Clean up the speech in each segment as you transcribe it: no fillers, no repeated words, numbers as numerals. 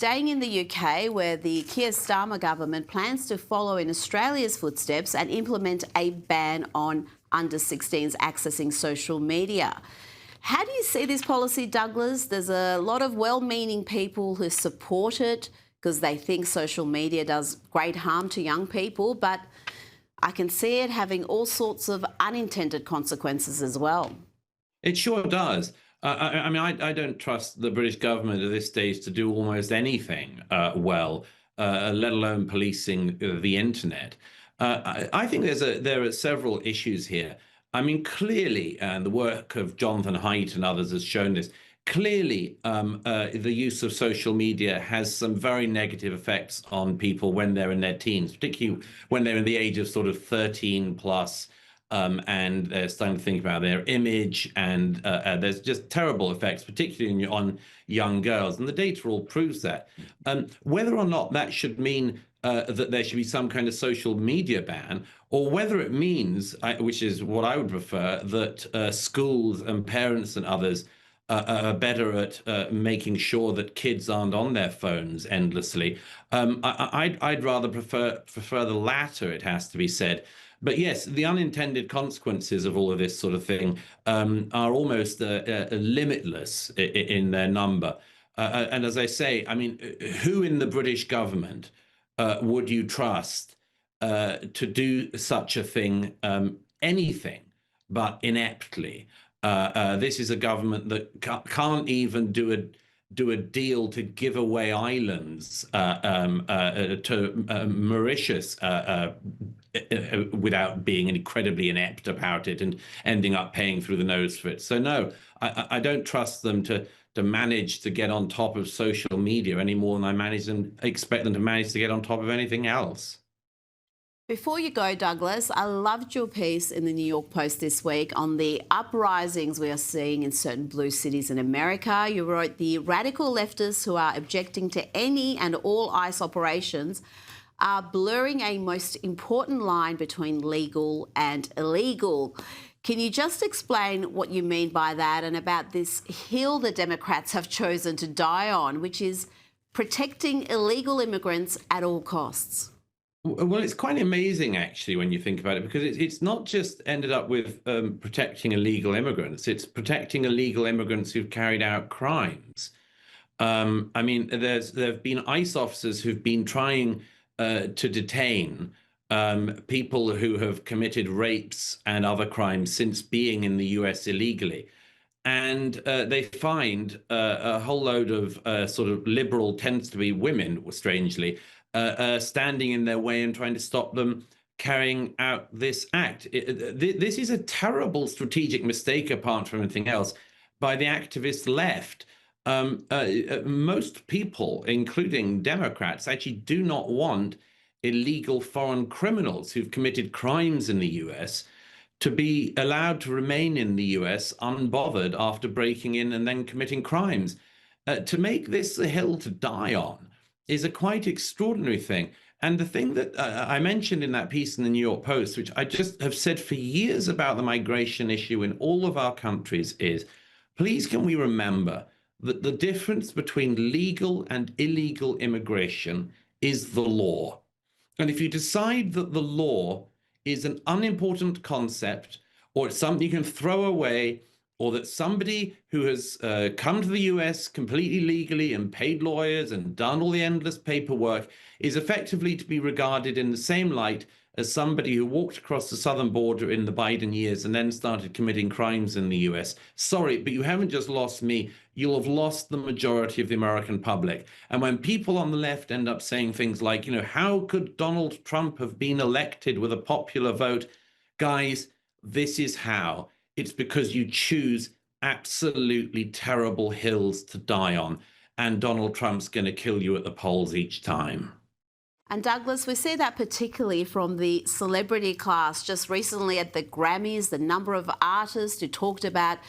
staying in the UK, where the Keir Starmer government plans to follow in Australia's footsteps and implement a ban on under-16s accessing social media. How do you see this policy, Douglas? There's a lot of well-meaning people who support it because they think social media does great harm to young people, but I can see it having all sorts of unintended consequences as well. It sure does. I don't trust the British government at this stage to do almost anything well, let alone policing the internet. I think there are several issues here. I mean, clearly, and the work of Jonathan Haidt and others has shown this, clearly the use of social media has some very negative effects on people when they're in their teens, particularly when they're in the age of sort of 13 plus. And they're starting to think about their image, and there's just terrible effects, particularly on young girls. And the data all proves that. Whether or not that should mean that there should be some kind of social media ban, or whether it means, which is what I would prefer, that schools and parents and others are better at making sure that kids aren't on their phones endlessly. I'd rather prefer the latter, it has to be said. But yes, the unintended consequences of all of this sort of thing are almost limitless in their number. And as I say, I mean, who in the British government would you trust to do such a thing, anything but ineptly? This is a government that can't even do a deal to give away islands to Mauritius without being incredibly inept about it and ending up paying through the nose for it. So no, I don't trust them to manage to get on top of social media any more than I expect them to manage to get on top of anything else. Before you go, Douglas, I loved your piece in the New York Post this week on the uprisings we are seeing in certain blue cities in America. You wrote the radical leftists who are objecting to any and all ICE operations are blurring a most important line between legal and illegal. Can you just explain what you mean by that and about this hill the Democrats have chosen to die on, which is protecting illegal immigrants at all costs? Well, it's quite amazing, actually, when you think about it, because it's not just ended up with protecting illegal immigrants. It's protecting illegal immigrants who've carried out crimes. I mean, there have been ICE officers who've been trying to detain people who have committed rapes and other crimes since being in the US illegally. And they find a whole load of sort of liberal, tends to be women, strangely, standing in their way and trying to stop them carrying out this act. This is a terrible strategic mistake, apart from anything else, by the activist left. Most people, including Democrats, actually do not want illegal foreign criminals who've committed crimes in the US to be allowed to remain in the US unbothered after breaking in and then committing crimes. To make this a hill to die on is a quite extraordinary thing. And the thing that I mentioned in that piece in the New York Post, which I just have said for years about the migration issue in all of our countries, is please can we remember that the difference between legal and illegal immigration is the law. And if you decide that the law is an unimportant concept, or it's something you can throw away, or that somebody who has come to the US completely legally and paid lawyers and done all the endless paperwork is effectively to be regarded in the same light as somebody who walked across the southern border in the Biden years and then started committing crimes in the US. Sorry, but you haven't just lost me, you'll have lost the majority of the American public. And when people on the left end up saying things like, you know, how could Donald Trump have been elected with a popular vote? Guys, this is how. It's because you choose absolutely terrible hills to die on, and Donald Trump's going to kill you at the polls each time. And Douglas, we see that particularly from the celebrity class. Just recently at the Grammys, the number of artists who talked about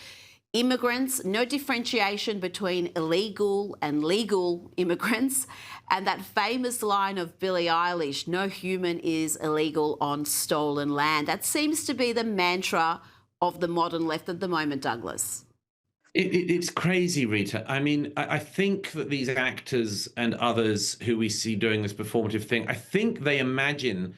immigrants, no differentiation between illegal and legal immigrants, and that famous line of Billie Eilish, no human is illegal on stolen land. That seems to be the mantra of the modern left at the moment, Douglas. It's crazy, Rita. I mean, I think that these actors and others who we see doing this performative thing, I think they imagine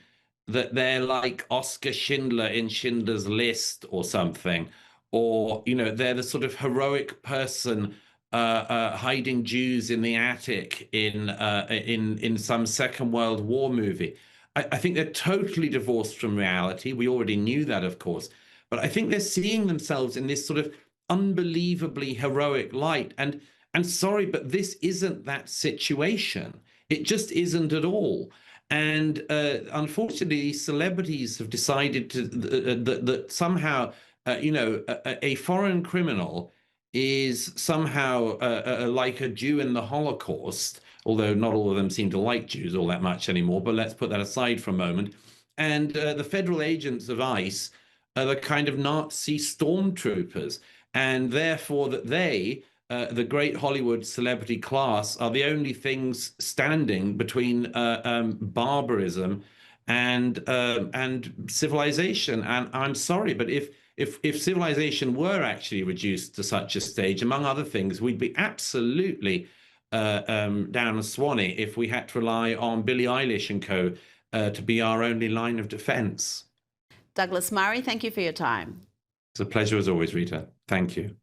that they're like Oscar Schindler in Schindler's List or something, or they're the sort of heroic person hiding Jews in the attic in some Second World War movie. I think they're totally divorced from reality. We already knew that, of course, but I think they're seeing themselves in this sort of unbelievably heroic light. And sorry, but this isn't that situation. It just isn't at all. And unfortunately, celebrities have decided that somehow, a foreign criminal is somehow like a Jew in the Holocaust, although not all of them seem to like Jews all that much anymore. But let's put that aside for a moment. And the federal agents of ICE are the kind of Nazi stormtroopers, and therefore that they, the great Hollywood celebrity class, are the only things standing between barbarism and civilization. And I'm sorry, but if civilization were actually reduced to such a stage, among other things, we'd be absolutely down a Swanee if we had to rely on Billie Eilish and co. To be our only line of defense. Douglas Murray, thank you for your time. It's a pleasure as always, Rita. Thank you.